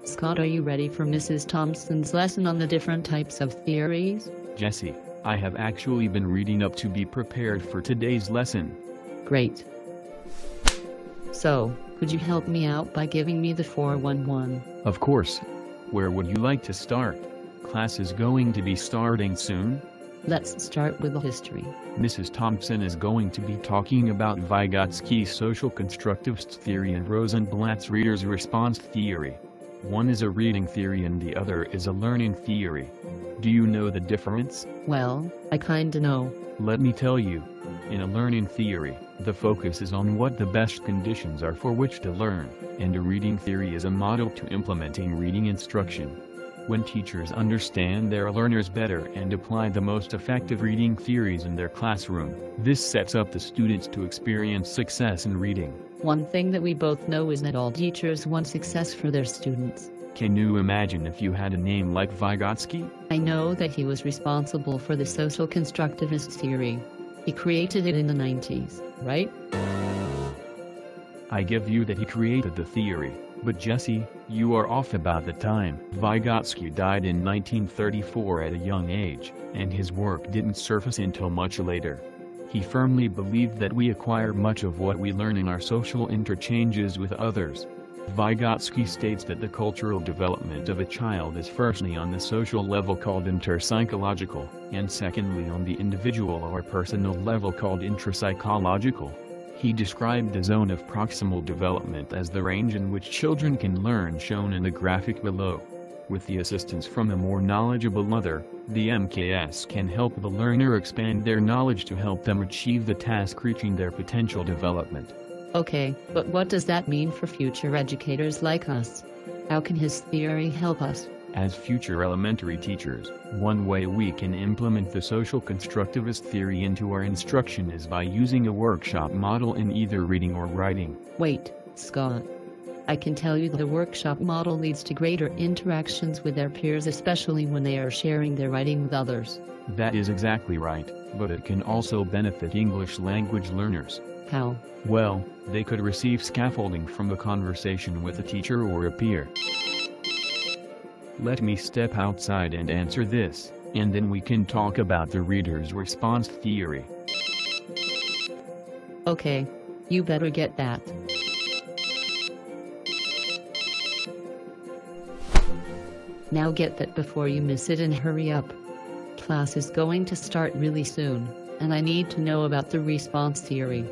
Scott, are you ready for Mrs. Thompson's lesson on the different types of theories? Jesse, I have actually been reading up to be prepared for today's lesson. Great. So, could you help me out by giving me the 411? Of course. Where would you like to start? Class is going to be starting soon. Let's start with the history. Mrs. Thompson is going to be talking about Vygotsky's social constructivist theory and Rosenblatt's reader's response theory. One is a reading theory and the other is a learning theory. Do you know the difference? Well, I kinda know. Let me tell you. In a learning theory, the focus is on what the best conditions are for which to learn, and a reading theory is a model to implementing reading instruction. When teachers understand their learners better and apply the most effective reading theories in their classroom, this sets up the students to experience success in reading. One thing that we both know is that all teachers want success for their students. Can you imagine if you had a name like Vygotsky? I know that he was responsible for the social constructivist theory. He created it in the 90s, right? I give you that he created the theory, but Jesse, you are off about the time. Vygotsky died in 1934 at a young age, and his work didn't surface until much later. He firmly believed that we acquire much of what we learn in our social interchanges with others. Vygotsky states that the cultural development of a child is firstly on the social level called interpsychological, and secondly on the individual or personal level called intrapsychological. He described the zone of proximal development as the range in which children can learn, shown in the graphic below. With the assistance from a more knowledgeable mother, the MKS can help the learner expand their knowledge to help them achieve the task reaching their potential development. Okay, but what does that mean for future educators like us? How can his theory help us? As future elementary teachers, one way we can implement the social constructivist theory into our instruction is by using a workshop model in either reading or writing. Wait, Scott. I can tell you the workshop model leads to greater interactions with their peers, especially when they are sharing their writing with others. That is exactly right, but it can also benefit English language learners. How? Well, they could receive scaffolding from a conversation with a teacher or a peer. Let me step outside and answer this, and then we can talk about the reader's response theory. Okay. You better get that. Now get that before you miss it and hurry up. Class is going to start really soon, and I need to know about the response theory.